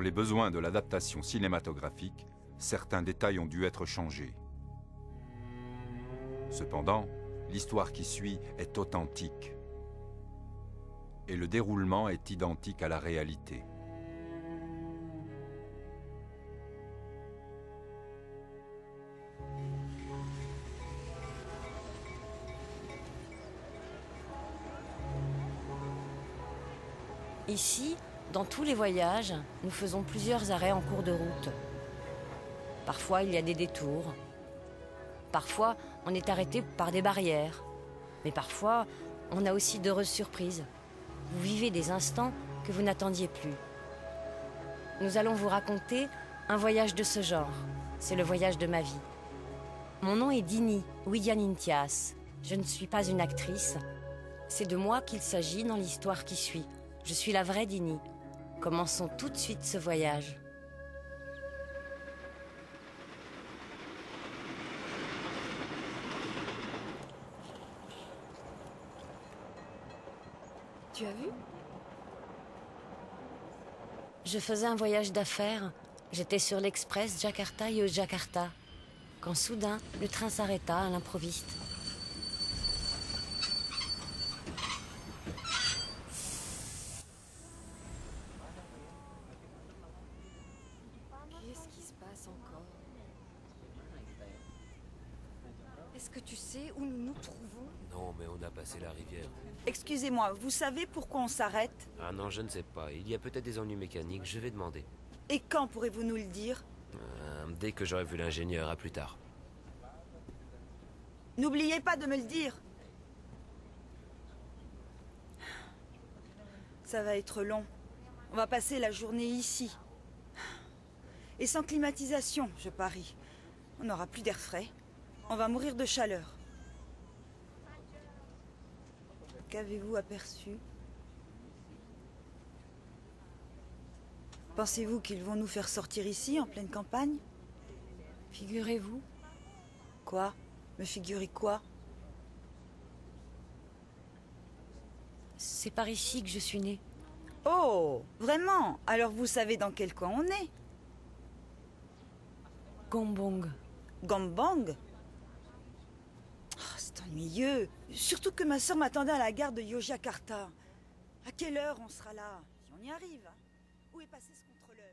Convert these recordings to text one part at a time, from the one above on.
les besoins de l'adaptation cinématographique, certains détails ont dû être changés. Cependant, l'histoire qui suit est authentique et le déroulement est identique à la réalité. Ici, dans tous les voyages, nous faisons plusieurs arrêts en cours de route. Parfois, il y a des détours. Parfois, on est arrêté par des barrières. Mais parfois, on a aussi d'heureuses surprises. Vous vivez des instants que vous n'attendiez plus. Nous allons vous raconter un voyage de ce genre. C'est le voyage de ma vie. Mon nom est Dini Widianintias. Je ne suis pas une actrice. C'est de moi qu'il s'agit dans l'histoire qui suit. Je suis la vraie Dini. Commençons tout de suite ce voyage. Tu as vu? Je faisais un voyage d'affaires. J'étais sur l'express Jakarta-Yogyakarta. Quand soudain, le train s'arrêta à l'improviste. Qu'est-ce qui se passe encore? Est-ce que tu sais où nous nous trouvons? Non, mais on a passé la rivière. Excusez-moi, vous savez pourquoi on s'arrête? Ah non, je ne sais pas. Il y a peut-être des ennuis mécaniques, je vais demander. Et quand pourrez-vous nous le dire? Dès que j'aurai vu l'ingénieur, à plus tard. N'oubliez pas de me le dire. Ça va être long. On va passer la journée ici. Et sans climatisation, je parie. On n'aura plus d'air frais. On va mourir de chaleur. Qu'avez-vous aperçu? Pensez-vous qu'ils vont nous faire sortir ici, en pleine campagne? Figurez-vous. Quoi? Me figurer quoi? C'est par ici que je suis née. Oh, vraiment? Alors vous savez dans quel coin on est? Gombong. Gombong? Oh, c'est ennuyeux. Surtout que ma sœur m'attendait à la gare de Yogyakarta. À quelle heure on sera là? Si on y arrive. Où est passé ce contrôleur?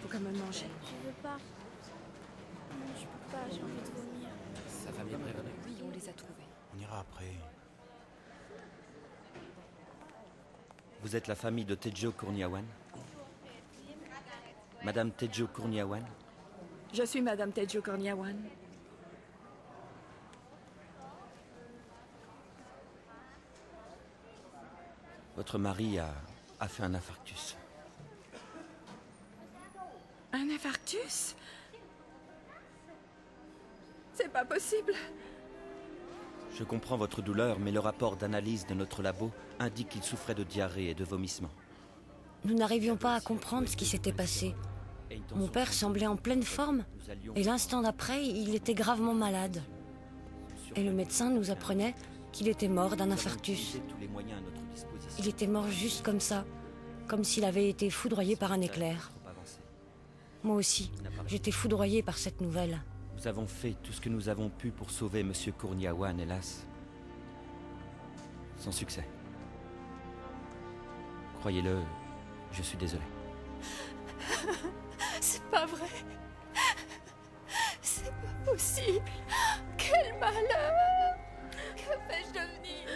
Faut quand même manger. Je veux pas. Non, je peux pas, j'ai envie de vomir. Sa famille est prévenue. Oui, on les a trouvés. On ira après. Vous êtes la famille de Tejo Kurniawan? Madame Tejo Kurniawan? Je suis Madame Tejo Kurniawan. Votre mari a fait un infarctus. Un infarctus? C'est pas possible. Je comprends votre douleur, mais le rapport d'analyse de notre labo indique qu'il souffrait de diarrhée et de vomissements. Nous n'arrivions pas à comprendre ce qui s'était passé. Mon père semblait en pleine forme, et l'instant d'après, il était gravement malade. Et le médecin nous apprenait qu'il était mort d'un infarctus. Il était mort juste comme ça, comme s'il avait été foudroyé par un éclair. Moi aussi, j'étais foudroyée par cette nouvelle. Nous avons fait tout ce que nous avons pu pour sauver Monsieur Kourniawan, hélas. Sans succès. Croyez-le, je suis désolé. C'est pas vrai. C'est pas possible. Quel malheur. Que vais-je devenir?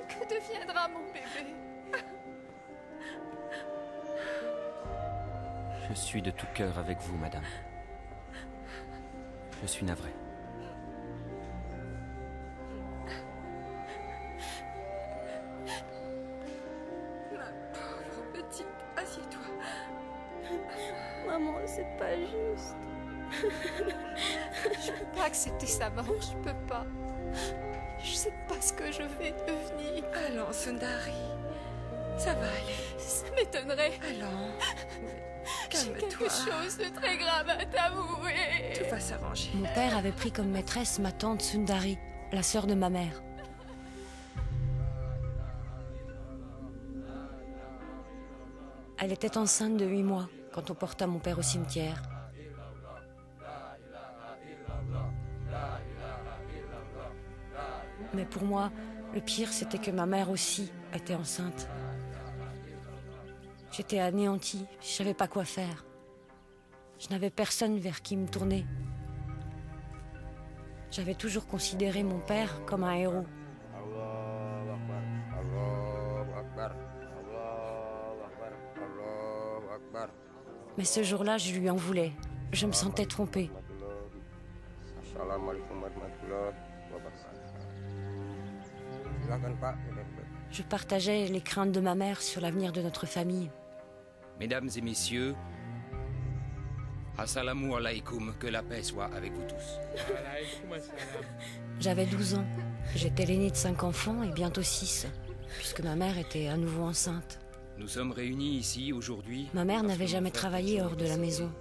Que deviendra mon bébé? Je suis de tout cœur avec vous, madame. Je suis navré. Ma pauvre petite, assieds-toi. Maman, c'est pas juste. Je peux pas accepter sa mort, je peux pas. Je sais pas ce que je vais devenir. Allons, Sundari. Ça va aller. Ça m'étonnerait. Allons. J'ai Calme-toi. quelque chose de très grave à t'avouer. Tout va s'arranger. Mon père avait pris comme maîtresse ma tante Sundari, la sœur de ma mère. Elle était enceinte de 8 mois quand on porta mon père au cimetière. Mais pour moi, le pire, c'était que ma mère aussi était enceinte. J'étais anéantie, je savais pas quoi faire. Je n'avais personne vers qui me tourner. J'avais toujours considéré mon père comme un héros. Mais ce jour-là, je lui en voulais. Je me sentais trompée. Je partageais les craintes de ma mère sur l'avenir de notre famille. Mesdames et messieurs, assalamu alaikum, que la paix soit avec vous tous. J'avais 12 ans. J'étais l'aînée de 5 enfants et bientôt 6, puisque ma mère était à nouveau enceinte. Nous sommes réunis ici aujourd'hui. Ma mère parce n'avait que jamais mon frère travaillé Tejo hors de la est maison.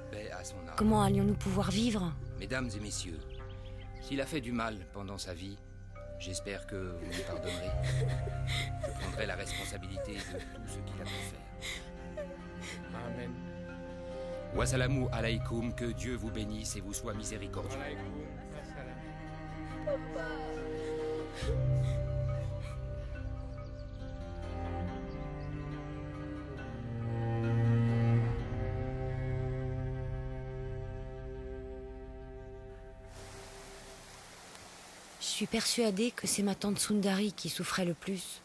paix à son âme. Comment allions-nous pouvoir vivre? Mesdames et messieurs, s'il a fait du mal pendant sa vie, j'espère que vous me pardonnerez. Je prendrai la responsabilité de tout ce qu'il a pu faire. Amen. Wassalamu alaikum, que Dieu vous bénisse et vous soit miséricordieux. Je suis persuadée que c'est ma tante Sundari qui souffrait le plus.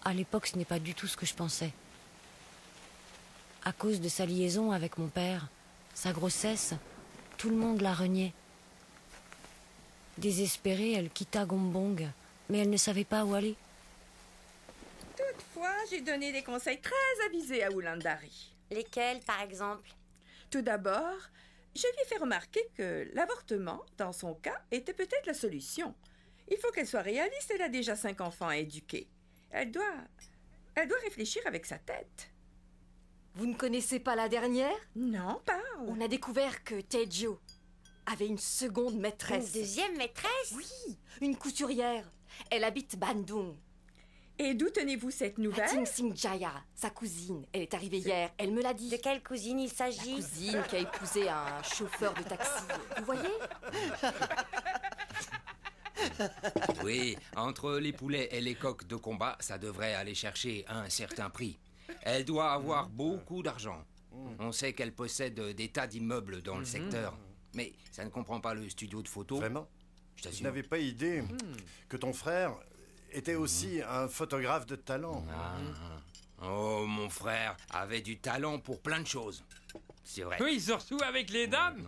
À l'époque, ce n'est pas du tout ce que je pensais. À cause de sa liaison avec mon père, sa grossesse, tout le monde la reniait. Désespérée, elle quitta Gombong, mais elle ne savait pas où aller. Toutefois, j'ai donné des conseils très avisés à Wulandari. Lesquels, par exemple? Tout d'abord, je lui ai fait remarquer que l'avortement, dans son cas, était peut-être la solution. Il faut qu'elle soit réaliste, elle a déjà 5 enfants à éduquer. Elle doit réfléchir avec sa tête. Vous ne connaissez pas la dernière? Non, parle. On a découvert que Tejo avait une seconde maîtresse. Une deuxième maîtresse? Oui, une couturière. Elle habite Bandung. Et d'où tenez-vous cette nouvelle? Ting Sing Jaya, sa cousine. Elle est arrivée hier, elle me l'a dit. De quelle cousine il La s'agit? cousine qui a épousé un chauffeur de taxi. Vous voyez? Oui, entre les poulets et les coqs de combat, ça devrait aller chercher un certain prix. Elle doit avoir beaucoup d'argent. On sait qu'elle possède des tas d'immeubles dans le secteur. Mais ça ne comprend pas le studio de photo. Vraiment? Je Je t'assure. n'avais pas idée que ton frère était aussi un photographe de talent. Oh, mon frère avait du talent pour plein de choses. C'est vrai. Oui, surtout avec les dames.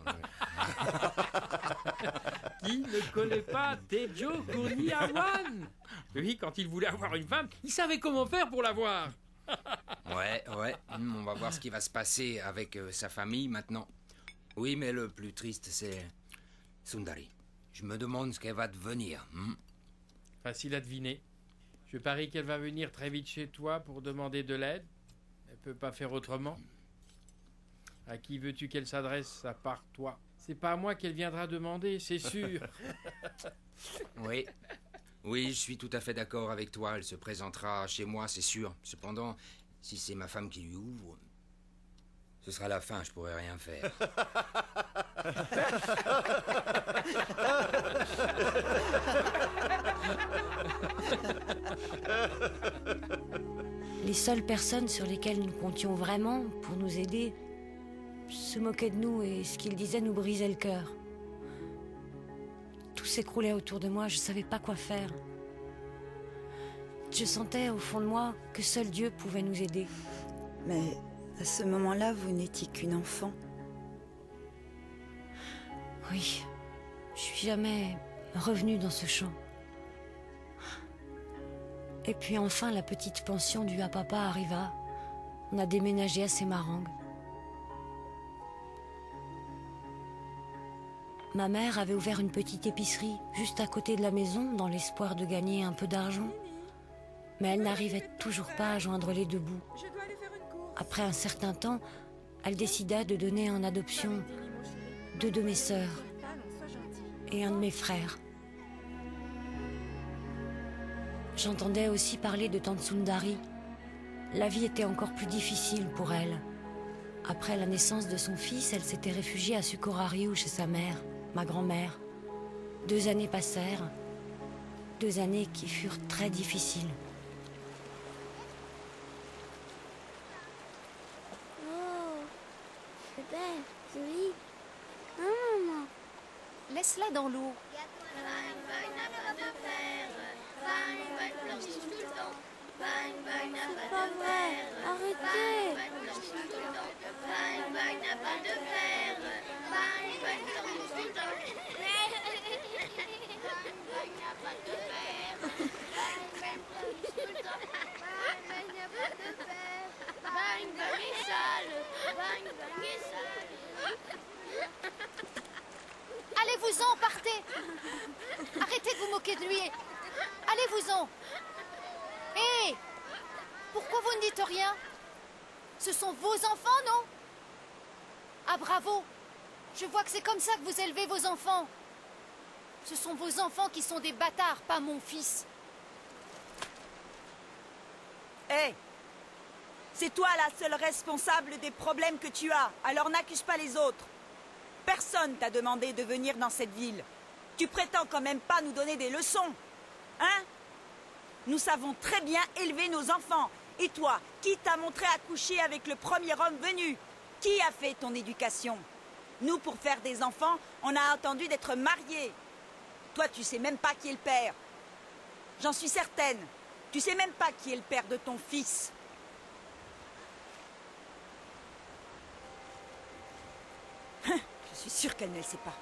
Qui ne connaît pas Tejo Kourniawan? Oui, quand il voulait avoir une femme, il savait comment faire pour l'avoir. Ouais, on va voir ce qui va se passer avec sa famille maintenant. Oui, mais le plus triste, c'est Sundari. Je me demande ce qu'elle va devenir. Facile à deviner. Je parie qu'elle va venir très vite chez toi pour demander de l'aide. Elle peut pas faire autrement. À qui veux-tu qu'elle s'adresse à part toi? C'est pas à moi qu'elle viendra demander, c'est sûr. Oui, je suis tout à fait d'accord avec toi. Elle se présentera chez moi, c'est sûr. Cependant, si c'est ma femme qui lui ouvre, ce sera la fin, je pourrai rien faire. Les seules personnes sur lesquelles nous comptions vraiment pour nous aider se moquaient de nous et ce qu'ils disaient nous brisait le cœur. Tout s'écroulait autour de moi, je savais pas quoi faire. Je sentais au fond de moi que seul Dieu pouvait nous aider. Mais à ce moment-là, vous n'étiez qu'une enfant. Oui, je suis jamais revenue dans ce champ. Et puis enfin, la petite pension due à papa arriva. On a déménagé à Semarang. Ma mère avait ouvert une petite épicerie juste à côté de la maison dans l'espoir de gagner un peu d'argent. Mais elle n'arrivait toujours pas à joindre les deux bouts. Après un certain temps, elle décida de donner en adoption 2 de mes sœurs et un de mes frères. J'entendais aussi parler de tante Sundari. La vie était encore plus difficile pour elle. Après la naissance de son fils, elle s'était réfugiée à Sukorariu chez sa mère, ma grand-mère. 2 années passèrent, 2 années qui furent très difficiles. Oh, c'est belle, joli. Maman. Laisse-la dans l'eau. C'est pas vrai, arrêtez. Allez-vous-en, partez. Arrêtez de vous moquer de lui. Allez-vous-en. Hé, pourquoi vous ne dites rien? Ce sont vos enfants, non? Ah, bravo. Je vois que c'est comme ça que vous élevez vos enfants. Ce sont vos enfants qui sont des bâtards, pas mon fils. Hé, c'est toi la seule responsable des problèmes que tu as, alors n'accuse pas les autres. Personne t'a demandé de venir dans cette ville. Tu prétends quand même pas nous donner des leçons, hein? Nous savons très bien élever nos enfants. Et toi, qui t'a montré à coucher avec le premier homme venu? Qui a fait ton éducation? Nous, pour faire des enfants, on a attendu d'être mariés. Toi, tu sais même pas qui est le père. J'en suis certaine. Tu sais même pas qui est le père de ton fils. Je suis sûre qu'elle ne le sait pas.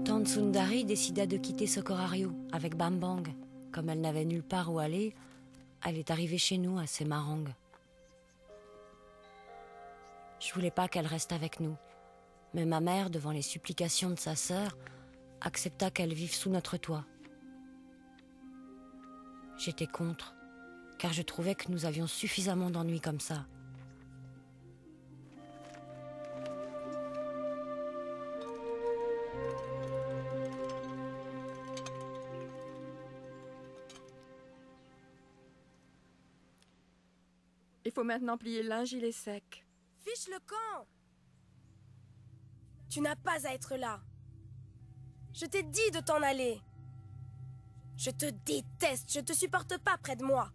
Tante Sundari décida de quitter Socorariu avec Bambang. Comme elle n'avait nulle part où aller, elle est arrivée chez nous à Semarang. Je voulais pas qu'elle reste avec nous, mais ma mère, devant les supplications de sa sœur, accepta qu'elle vive sous notre toit. J'étais contre, car je trouvais que nous avions suffisamment d'ennuis comme ça. Il faut maintenant plier le linge, il est sec. Fiche le camp! Tu n'as pas à être là. Je t'ai dit de t'en aller. Je te déteste, je te supporte pas près de moi.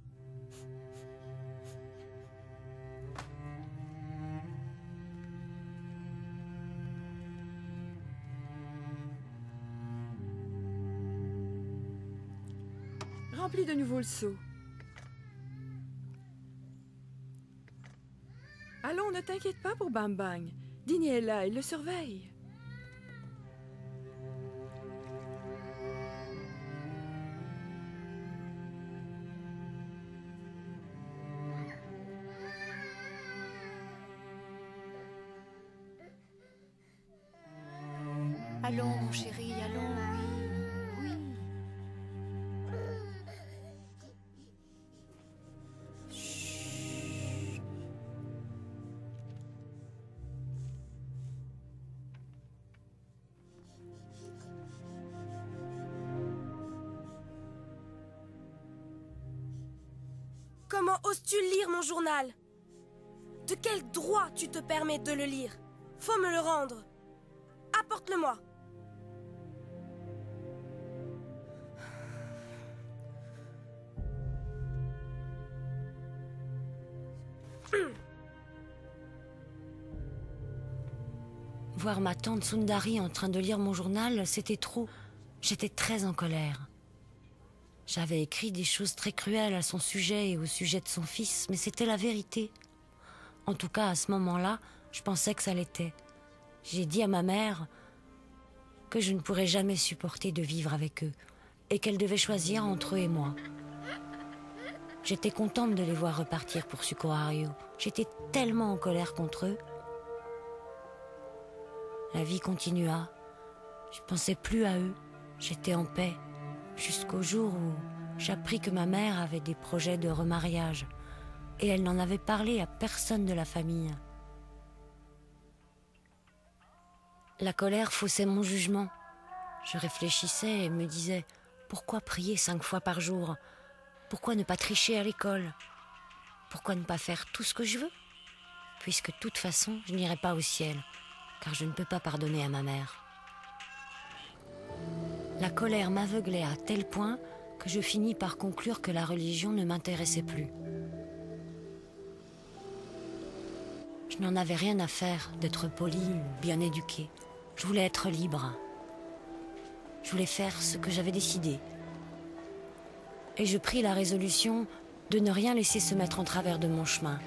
Remplis de nouveau le seau. Allons, ne t'inquiète pas pour Bambang. Dini est là, il le surveille. Allons, mon chéri, allons, oui, oui. Comment oses-tu lire mon journal? De quel droit tu te permets de le lire? Faut me le rendre. Apporte-le-moi. Voir ma tante Sundari en train de lire mon journal, c'était trop. J'étais très en colère. J'avais écrit des choses très cruelles à son sujet et au sujet de son fils, mais c'était la vérité. En tout cas, à ce moment-là, je pensais que ça l'était. J'ai dit à ma mère que je ne pourrais jamais supporter de vivre avec eux et qu'elle devait choisir entre eux et moi. J'étais contente de les voir repartir pour Sukohario. J'étais tellement en colère contre eux. La vie continua. Je pensais plus à eux. J'étais en paix. Jusqu'au jour où j'appris que ma mère avait des projets de remariage. Et elle n'en avait parlé à personne de la famille. La colère faussait mon jugement. Je réfléchissais et me disais, pourquoi prier 5 fois par jour? Pourquoi ne pas tricher à l'école? Pourquoi ne pas faire tout ce que je veux? Puisque de toute façon, je n'irai pas au ciel, car je ne peux pas pardonner à ma mère. La colère m'aveuglait à tel point que je finis par conclure que la religion ne m'intéressait plus. Je n'en avais rien à faire d'être poli ou bien éduqué. Je voulais être libre. Je voulais faire ce que j'avais décidé. Et je pris la résolution de ne rien laisser se mettre en travers de mon chemin,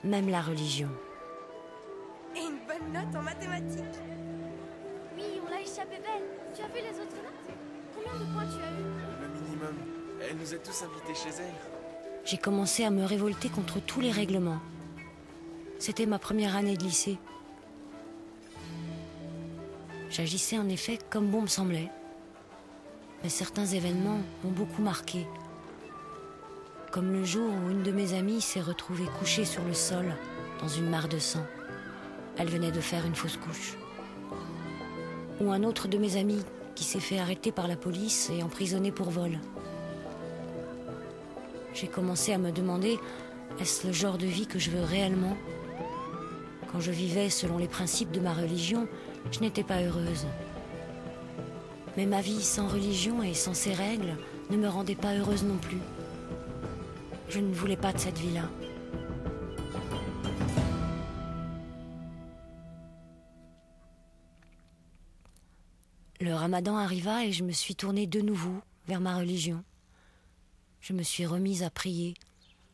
même la religion. Et une bonne note en mathématiques. Oui, on l'a échappé belle. Tu as vu les autres notes? Combien de points tu as eu? Le minimum. Elle nous a tous invités chez elle. J'ai commencé à me révolter contre tous les règlements. C'était ma première année de lycée. J'agissais en effet comme bon me semblait. Mais certains événements m'ont beaucoup marqué. Comme le jour où une de mes amies s'est retrouvée couchée sur le sol, dans une mare de sang. Elle venait de faire une fausse couche. Ou un autre de mes amis qui s'est fait arrêter par la police et emprisonné pour vol. J'ai commencé à me demander, est-ce le genre de vie que je veux réellement? Quand je vivais selon les principes de ma religion, je n'étais pas heureuse. Mais ma vie sans religion et sans ces règles ne me rendait pas heureuse non plus. Je ne voulais pas de cette vie-là. Le Ramadan arriva et je me suis tournée de nouveau vers ma religion. Je me suis remise à prier.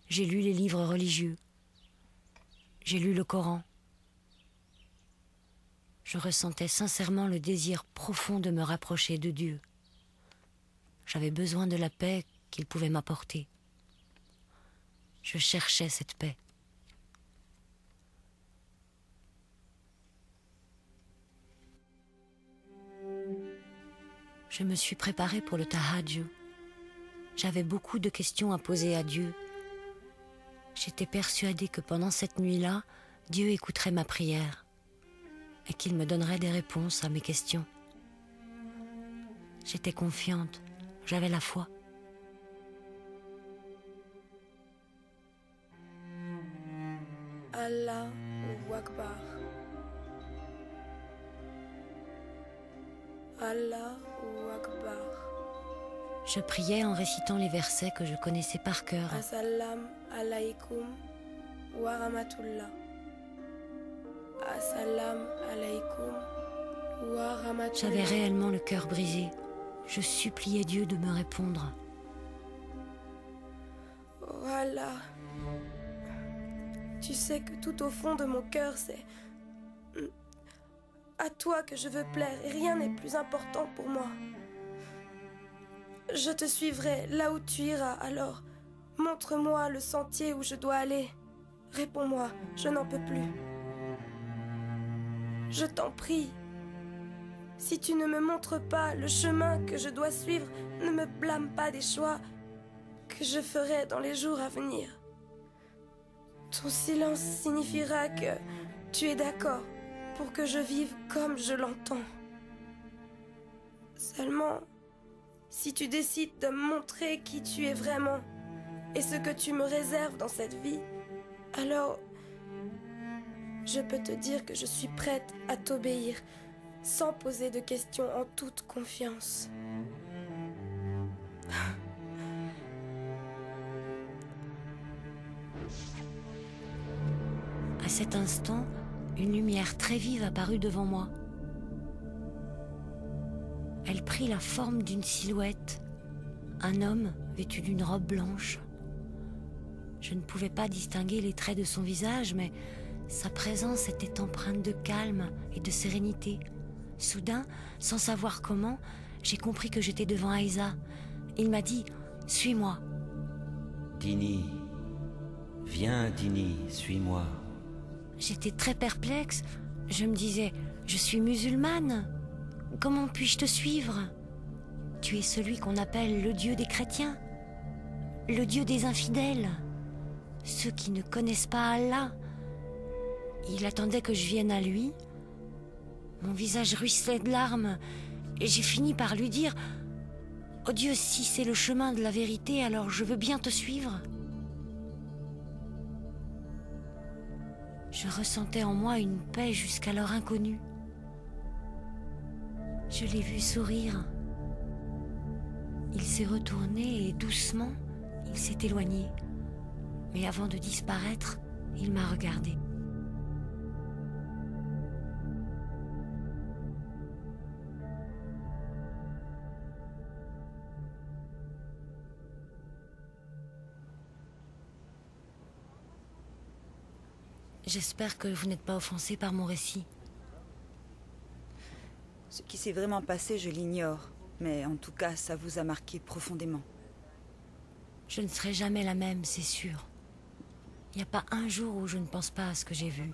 J'ai lu les livres religieux. J'ai lu le Coran. Je ressentais sincèrement le désir profond de me rapprocher de Dieu. J'avais besoin de la paix qu'il pouvait m'apporter. Je cherchais cette paix. Je me suis préparée pour le tahajjud. J'avais beaucoup de questions à poser à Dieu. J'étais persuadée que pendant cette nuit-là, Dieu écouterait ma prière et qu'il me donnerait des réponses à mes questions. J'étais confiante, j'avais la foi. Allahu Akbar. Allahu Akbar. Je priais en récitant les versets que je connaissais par cœur. Assalam alaikum wa rahmatullah. Assalam alaikum wa rahmatullah. J'avais réellement le cœur brisé. Je suppliais Dieu de me répondre. Voilà. Tu sais que tout au fond de mon cœur, c'est à toi que je veux plaire et rien n'est plus important pour moi. Je te suivrai là où tu iras, alors montre-moi le sentier où je dois aller. Réponds-moi, je n'en peux plus. Je t'en prie, Si tu ne me montres pas le chemin que je dois suivre, ne me blâme pas des choix que je ferai dans les jours à venir. Ton silence signifiera que tu es d'accord pour que je vive comme je l'entends. Seulement, si tu décides de me montrer qui tu es vraiment et ce que tu me réserves dans cette vie, alors je peux te dire que je suis prête à t'obéir sans poser de questions, en toute confiance. À cet instant, une lumière très vive apparut devant moi. Elle prit la forme d'une silhouette, un homme vêtu d'une robe blanche. Je ne pouvais pas distinguer les traits de son visage, mais sa présence était empreinte de calme et de sérénité. Soudain, sans savoir comment, j'ai compris que j'étais devant Aïza. Il m'a dit « Suis-moi ». Dini, viens Dini, suis-moi. J'étais très perplexe. Je me disais « Je suis musulmane. Comment puis-je te suivre ? Tu es celui qu'on appelle le Dieu des chrétiens, le Dieu des infidèles, ceux qui ne connaissent pas Allah. » Il attendait que je vienne à lui. Mon visage ruisselait de larmes et j'ai fini par lui dire « Oh Dieu, si c'est le chemin de la vérité, alors je veux bien te suivre. » Je ressentais en moi une paix jusqu'alors inconnue. Je l'ai vu sourire. Il s'est retourné et doucement, il s'est éloigné. Mais avant de disparaître, il m'a regardé. J'espère que vous n'êtes pas offensé par mon récit. Ce qui s'est vraiment passé, je l'ignore. Mais en tout cas, ça vous a marqué profondément. Je ne serai jamais la même, c'est sûr. Il n'y a pas un jour où je ne pense pas à ce que j'ai vu.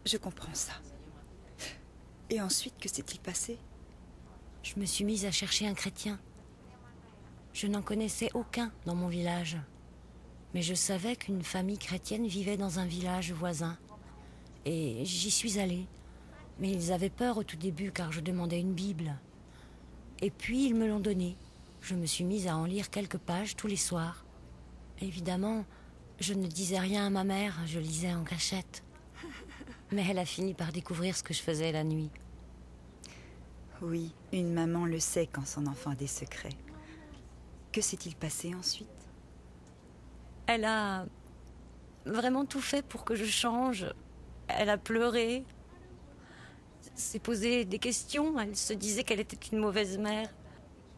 Je comprends ça. Et ensuite, que s'est-il passé? Je me suis mise à chercher un chrétien. Je n'en connaissais aucun dans mon village. Mais je savais qu'une famille chrétienne vivait dans un village voisin. Et j'y suis allée. Mais ils avaient peur au tout début car je demandais une Bible. Et puis ils me l'ont donnée. Je me suis mise à en lire quelques pages tous les soirs. Évidemment, je ne disais rien à ma mère, je lisais en cachette. Mais elle a fini par découvrir ce que je faisais la nuit. Oui, une maman le sait quand son enfant a des secrets. Que s'est-il passé ensuite? Elle a vraiment tout fait pour que je change. Elle a pleuré, s'est posé des questions. Elle se disait qu'elle était une mauvaise mère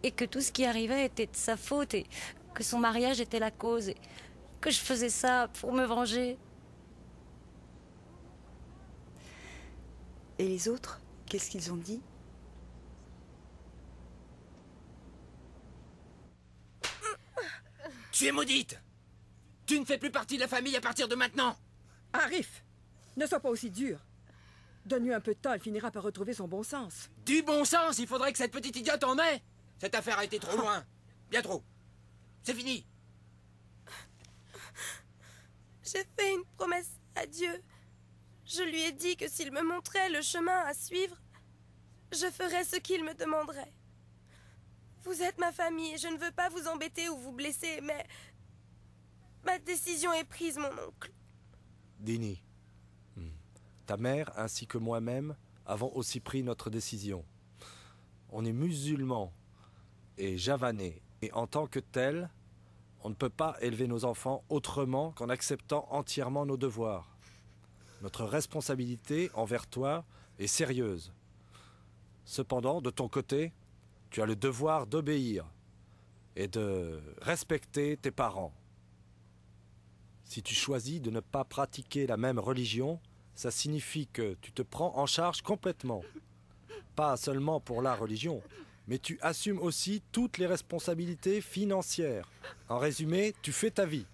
et que tout ce qui arrivait était de sa faute et que son mariage était la cause et que je faisais ça pour me venger. Et les autres, qu'est-ce qu'ils ont dit? Tu es maudite! Tu ne fais plus partie de la famille à partir de maintenant! Arif, ne sois pas aussi dur. Donne-lui un peu de temps, elle finira par retrouver son bon sens. Du bon sens, il faudrait que cette petite idiote en ait! Cette affaire a été trop loin. Bien trop. C'est fini. J'ai fait une promesse à Dieu. Je lui ai dit que s'il me montrait le chemin à suivre, je ferais ce qu'il me demanderait. Vous êtes ma famille et je ne veux pas vous embêter ou vous blesser, mais ma décision est prise, mon oncle. Dini, ta mère ainsi que moi-même avons aussi pris notre décision. On est musulmans et javanais, et en tant que tel, on ne peut pas élever nos enfants autrement qu'en acceptant entièrement nos devoirs. Notre responsabilité envers toi est sérieuse. Cependant, de ton côté, tu as le devoir d'obéir et de respecter tes parents. Si tu choisis de ne pas pratiquer la même religion, ça signifie que tu te prends en charge complètement. Pas seulement pour la religion, mais tu assumes aussi toutes les responsabilités financières. En résumé, tu fais ta vie.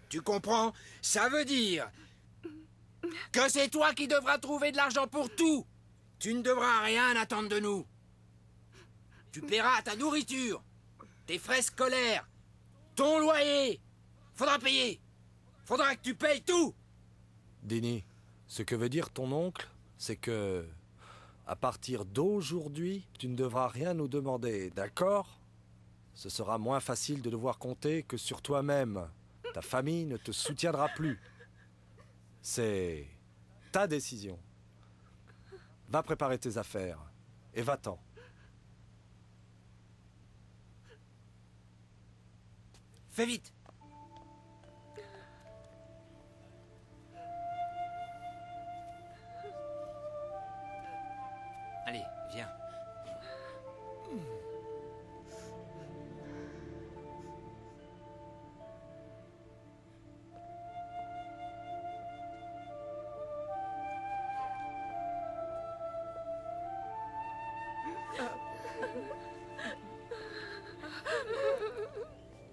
Tu comprends? Ça veut dire que c'est toi qui devras trouver de l'argent pour tout. Tu ne devras rien attendre de nous. Tu paieras ta nourriture, tes frais scolaires, ton loyer. Faudra payer. Faudra que tu payes tout. Dini, ce que veut dire ton oncle, c'est que, à partir d'aujourd'hui, tu ne devras rien nous demander, d'accord? Ce sera moins facile de devoir compter que sur toi-même. Ta famille ne te soutiendra plus. C'est ta décision. Va préparer tes affaires et va-t'en. Fais vite. Allez, viens.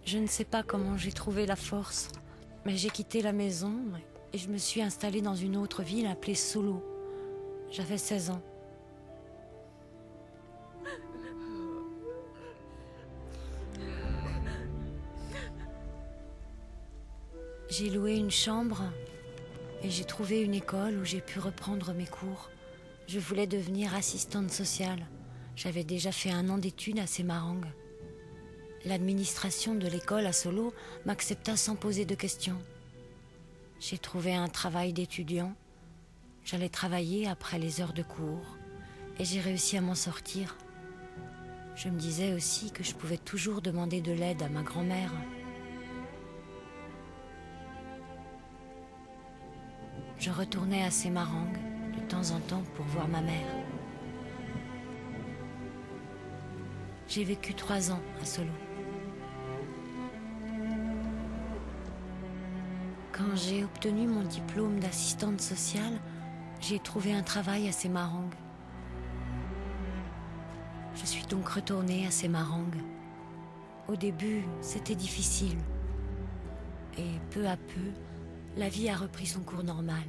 Je ne sais pas comment j'ai trouvé la force, mais j'ai quitté la maison et je me suis installée dans une autre ville appelée Solo. J'avais 16 ans. J'ai loué une chambre et j'ai trouvé une école où j'ai pu reprendre mes cours. Je voulais devenir assistante sociale. J'avais déjà fait 1 an d'études à Semarang. L'administration de l'école à Solo m'accepta sans poser de questions. J'ai trouvé un travail d'étudiant. J'allais travailler après les heures de cours et j'ai réussi à m'en sortir. Je me disais aussi que je pouvais toujours demander de l'aide à ma grand-mère. Je retournais à Semarang de temps en temps pour voir ma mère. J'ai vécu 3 ans à Solo. Quand j'ai obtenu mon diplôme d'assistante sociale, j'ai trouvé un travail à Semarang. Je suis donc retournée à Semarang. Au début, c'était difficile. Et peu à peu, la vie a repris son cours normal.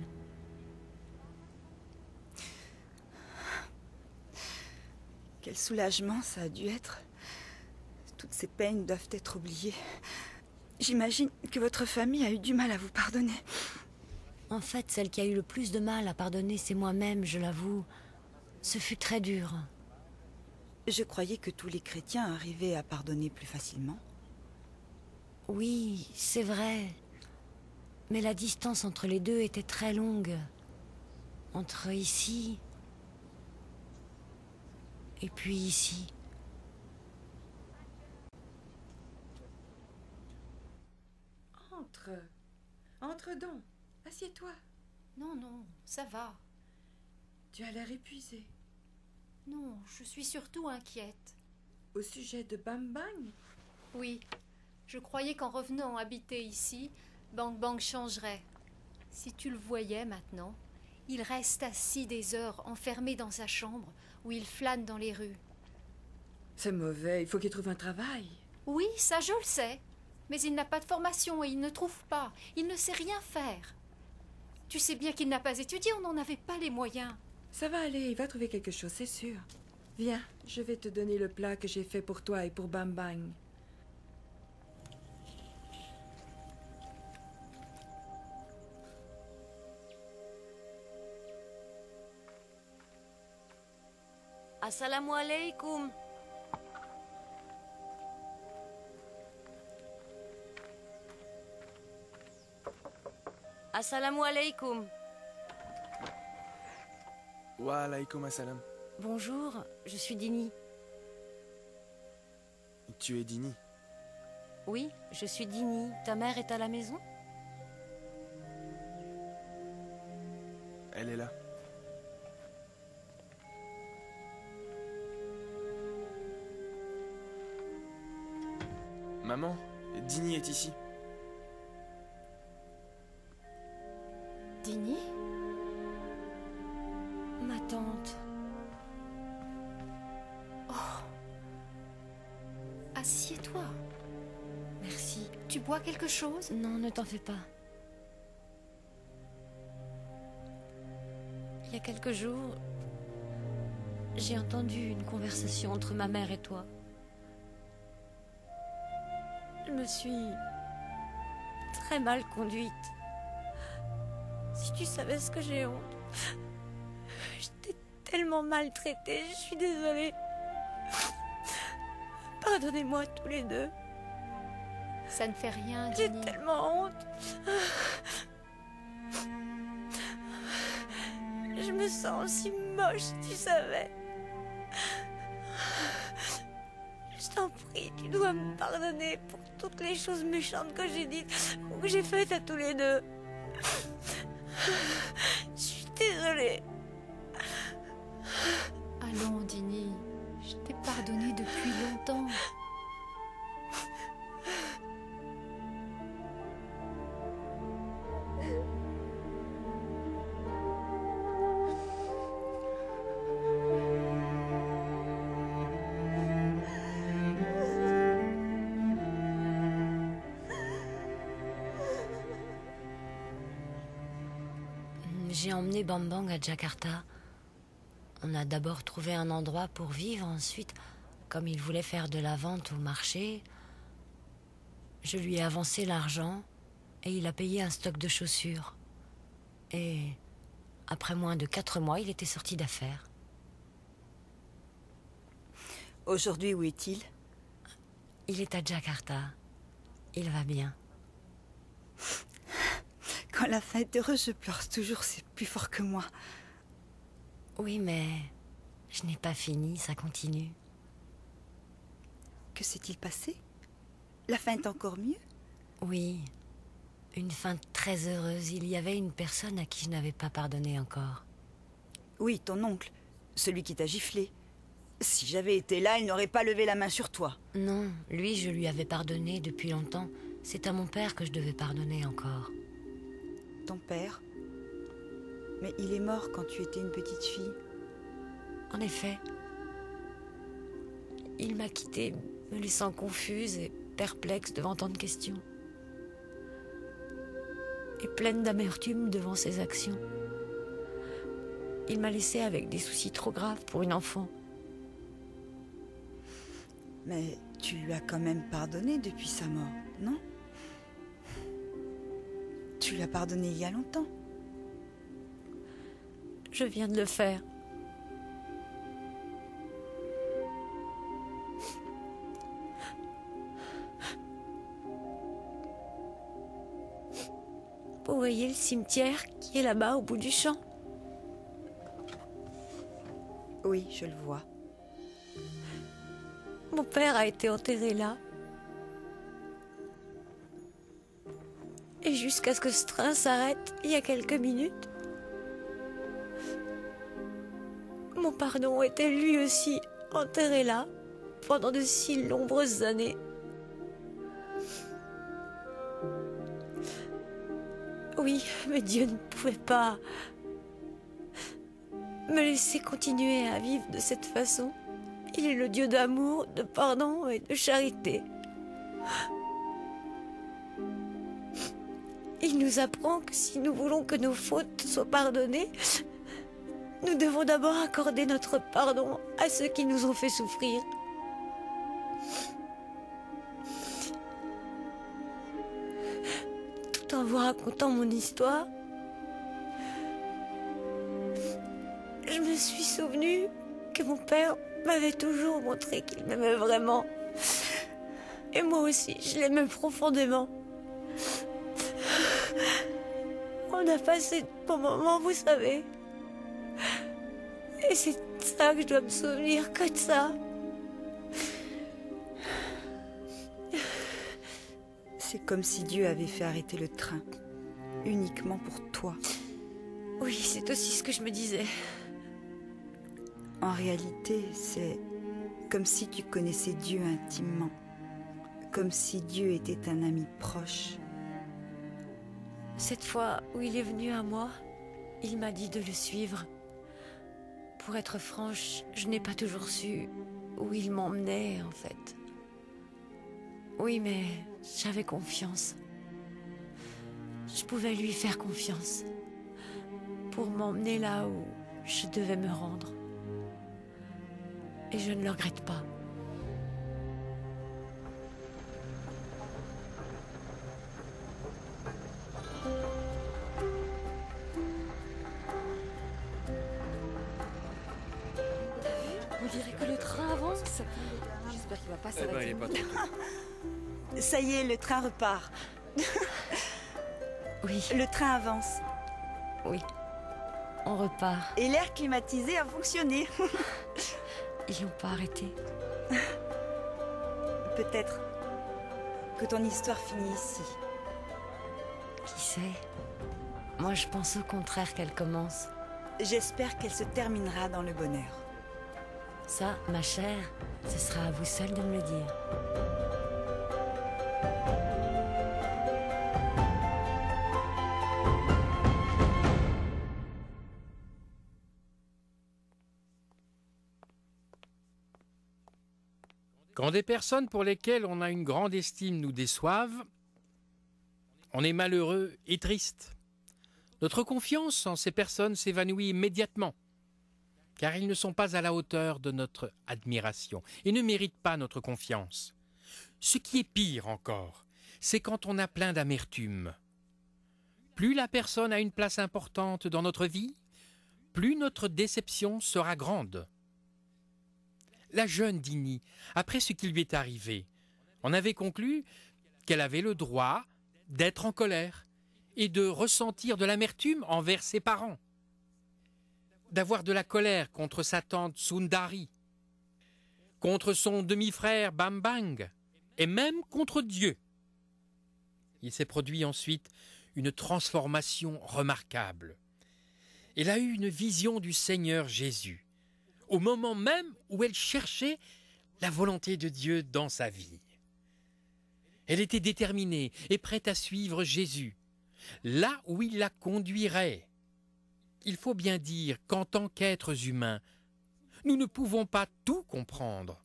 Quel soulagement ça a dû être. Toutes ces peines doivent être oubliées. J'imagine que votre famille a eu du mal à vous pardonner. En fait, celle qui a eu le plus de mal à pardonner, c'est moi-même, je l'avoue. Ce fut très dur. Je croyais que tous les chrétiens arrivaient à pardonner plus facilement. Oui, c'est vrai. Mais la distance entre les deux était très longue. Entre ici et puis ici. Entre donc. Assieds-toi. Non, non, ça va. Tu as l'air épuisée. Non, je suis surtout inquiète. Au sujet de Bang Bang? Oui, je croyais qu'en revenant habiter ici, Bang Bang changerait. Si tu le voyais maintenant, il reste assis des heures enfermé dans sa chambre où il flâne dans les rues. C'est mauvais, il faut qu'il trouve un travail. Oui, ça je le sais. Mais il n'a pas de formation et il ne trouve pas. Il ne sait rien faire. Tu sais bien qu'il n'a pas étudié, on n'en avait pas les moyens. Ça va aller, il va trouver quelque chose, c'est sûr. Viens, je vais te donner le plat que j'ai fait pour toi et pour Bang Bang. Assalamu alaikum. Assalamu alaikum. Wa alaikum assalam. Bonjour, je suis Dini. Tu es Dini? Oui, je suis Dini. Ta mère est à la maison? Elle est là. Maman, Dini est ici. Dini? Ma tante. Oh. Assieds-toi. Merci. Tu bois quelque chose? Non, ne t'en fais pas. quelques jours, j'ai entendu une conversation entre ma mère et toi. Je me suis très mal conduite. Si tu savais ce que j'ai honte. Je t'ai tellement maltraitée, je suis désolée. Pardonnez-moi tous les deux. Ça ne fait rien, J'ai Dini. tellement honte. Je me sens si moche, tu savais. Je t'en prie, tu dois me pardonner pour toutes les choses méchantes que j'ai dites ou que j'ai faites à tous les deux. Je suis désolée. Allons, Dini. Je t'ai pardonné depuis longtemps. J'ai emmené Bang Bang à Jakarta. On a d'abord trouvé un endroit pour vivre. Ensuite, comme il voulait faire de la vente au marché, je lui ai avancé l'argent et il a payé un stock de chaussures. Et après moins de 4 mois, il était sorti d'affaires. Aujourd'hui, où est-il? Il est à Jakarta. Il va bien. Quand la fin est heureuse, je pleure toujours, c'est plus fort que moi. Oui, mais je n'ai pas fini, ça continue. Que s'est-il passé? La fin est encore mieux? Oui, une fin très heureuse. Il y avait une personne à qui je n'avais pas pardonné encore. Oui, ton oncle, celui qui t'a giflé. Si j'avais été là, il n'aurait pas levé la main sur toi. Non, lui, je lui avais pardonné depuis longtemps. C'est à mon père que je devais pardonner encore. Ton père? Mais il est mort quand tu étais une petite fille. En effet. Il m'a quittée, me laissant confuse et perplexe devant tant de questions. Et pleine d'amertume devant ses actions. Il m'a laissée avec des soucis trop graves pour une enfant. Mais tu lui as quand même pardonné depuis sa mort, non? Tu lui as pardonné il y a longtemps. Je viens de le faire. Vous voyez le cimetière qui est là-bas au bout du champ? Oui, je le vois. Mon père a été enterré là. Et jusqu'à ce que ce train s'arrête, il y a quelques minutes, mon pardon était lui aussi enterré là, pendant de si nombreuses années. Oui, mais Dieu ne pouvait pas me laisser continuer à vivre de cette façon. Il est le Dieu d'amour, de pardon et de charité. Il nous apprend que si nous voulons que nos fautes soient pardonnées, nous devons d'abord accorder notre pardon à ceux qui nous ont fait souffrir. Tout en vous racontant mon histoire, je me suis souvenu que mon père m'avait toujours montré qu'il m'aimait vraiment. Et moi aussi, je l'aimais profondément. On a passé de bons moments, vous savez. Et c'est de ça que je dois me souvenir, que de ça. C'est comme si Dieu avait fait arrêter le train, uniquement pour toi. Oui, c'est aussi ce que je me disais. En réalité, c'est comme si tu connaissais Dieu intimement, comme si Dieu était un ami proche. Cette fois où il est venu à moi, il m'a dit de le suivre. Pour être franche, je n'ai pas toujours su où il m'emmenait, en fait. Oui, mais j'avais confiance. Je pouvais lui faire confiance pour m'emmener là où Je devais me rendre. Et je ne le regrette pas. On dirait que le train avance. J'espère qu'il va pas s'arrêter. il est pas trop tôt. Ça y est, le train repart. Oui. Le train avance. Oui. On repart. Et l'air climatisé a fonctionné. Ils n'ont pas arrêté. Peut-être que ton histoire finit ici. Qui sait? Moi, je pense au contraire qu'elle commence. J'espère qu'elle se terminera dans le bonheur. Ça, ma chère, ce sera à vous seul de me le dire. Quand des personnes pour lesquelles on a une grande estime nous déçoivent, on est malheureux et triste. Notre confiance en ces personnes s'évanouit immédiatement, car ils ne sont pas à la hauteur de notre admiration et ne méritent pas notre confiance. Ce qui est pire encore, c'est quand on a plein d'amertume. Plus la personne a une place importante dans notre vie, plus notre déception sera grande. La jeune Dini, après ce qui lui est arrivé, en avait conclu qu'elle avait le droit d'être en colère et de ressentir de l'amertume envers ses parents, d'avoir de la colère contre sa tante Sundari, contre son demi-frère Bambang et même contre Dieu. Il s'est produit ensuite une transformation remarquable. Elle a eu une vision du Seigneur Jésus, au moment même où elle cherchait la volonté de Dieu dans sa vie. Elle était déterminée et prête à suivre Jésus, là où il la conduirait. Il faut bien dire qu'en tant qu'êtres humains, nous ne pouvons pas tout comprendre.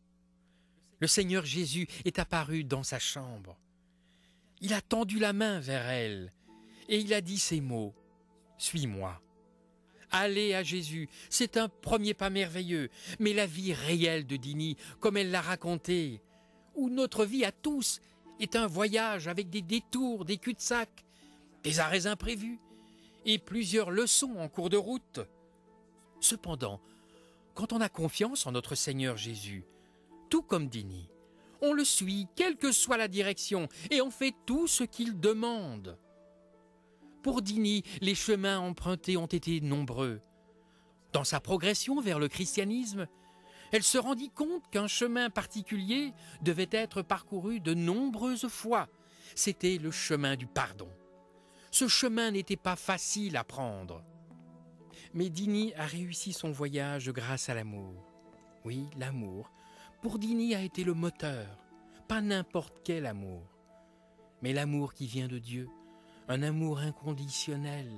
Le Seigneur Jésus est apparu dans sa chambre. Il a tendu la main vers elle et il a dit ces mots: « Suis-moi ». Aller à Jésus, c'est un premier pas merveilleux, mais la vie réelle de Dini, comme elle l'a raconté, où notre vie à tous est un voyage avec des détours, des cul-de-sac, des arrêts imprévus et plusieurs leçons en cours de route. Cependant, quand on a confiance en notre Seigneur Jésus, tout comme Dini, on le suit, quelle que soit la direction, et on fait tout ce qu'il demande. Pour Dini, les chemins empruntés ont été nombreux. Dans sa progression vers le christianisme, elle se rendit compte qu'un chemin particulier devait être parcouru de nombreuses fois. C'était le chemin du pardon. Ce chemin n'était pas facile à prendre. Mais Dini a réussi son voyage grâce à l'amour. Oui, l'amour. Pour Dini a été le moteur. Pas n'importe quel amour, mais l'amour qui vient de Dieu. Un amour inconditionnel.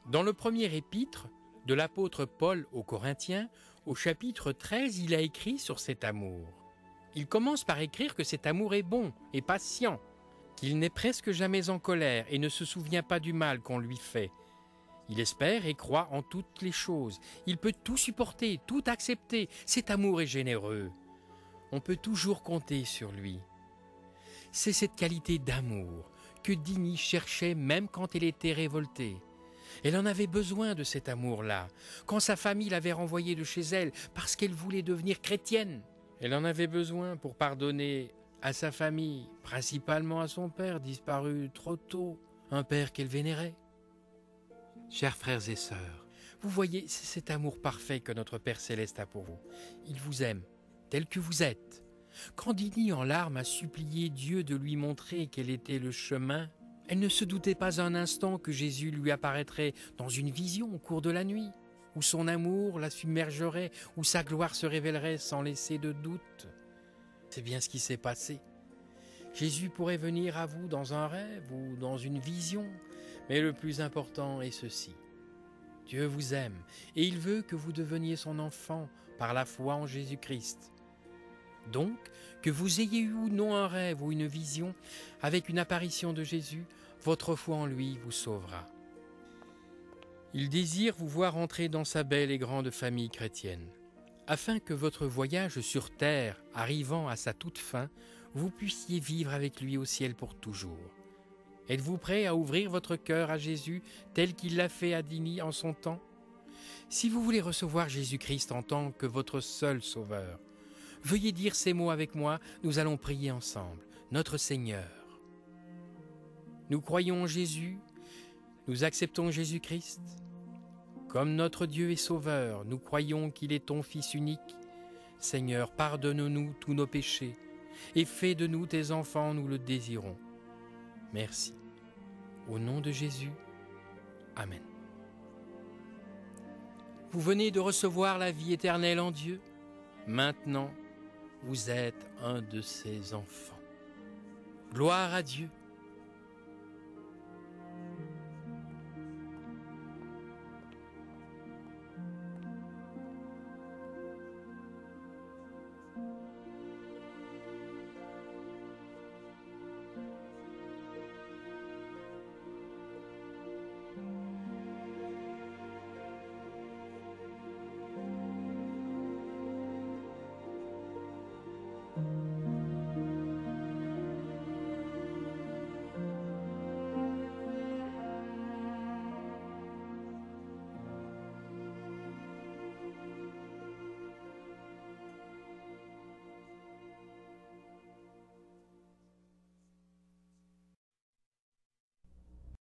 Dans le premier épître de l'apôtre Paul aux Corinthiens, au chapitre 13, il a écrit sur cet amour. Il commence par écrire que cet amour est bon et patient, qu'il n'est presque jamais en colère et ne se souvient pas du mal qu'on lui fait. Il espère et croit en toutes les choses. Il peut tout supporter, tout accepter. Cet amour est généreux. On peut toujours compter sur lui. C'est cette qualité d'amour que Dini cherchait même quand elle était révoltée. Elle en avait besoin de cet amour-là, quand sa famille l'avait renvoyée de chez elle parce qu'elle voulait devenir chrétienne. Elle en avait besoin pour pardonner à sa famille, principalement à son père disparu trop tôt, un père qu'elle vénérait. Chers frères et sœurs, vous voyez, c'est cet amour parfait que notre Père Céleste a pour vous. Il vous aime, tel que vous êtes. Quand Dini, en larmes, a supplié Dieu de lui montrer quel était le chemin, elle ne se doutait pas un instant que Jésus lui apparaîtrait dans une vision au cours de la nuit, où son amour la submergerait, où sa gloire se révélerait sans laisser de doute. C'est bien ce qui s'est passé. Jésus pourrait venir à vous dans un rêve ou dans une vision, mais le plus important est ceci. Dieu vous aime et il veut que vous deveniez son enfant par la foi en Jésus-Christ. Donc, que vous ayez eu ou non un rêve ou une vision, avec une apparition de Jésus, votre foi en lui vous sauvera. Il désire vous voir entrer dans sa belle et grande famille chrétienne, afin que votre voyage sur terre, arrivant à sa toute fin, vous puissiez vivre avec lui au ciel pour toujours. Êtes-vous prêt à ouvrir votre cœur à Jésus tel qu'il l'a fait à Dini en son temps? Si vous voulez recevoir Jésus-Christ en tant que votre seul sauveur, veuillez dire ces mots avec moi, nous allons prier ensemble. Notre Seigneur, nous croyons en Jésus, nous acceptons Jésus-Christ. Comme notre Dieu est sauveur, nous croyons qu'il est ton Fils unique. Seigneur, pardonne-nous tous nos péchés et fais de nous tes enfants, nous le désirons. Merci. Au nom de Jésus, Amen. Vous venez de recevoir la vie éternelle en Dieu. Maintenant, vous êtes un de ses enfants. Gloire à Dieu.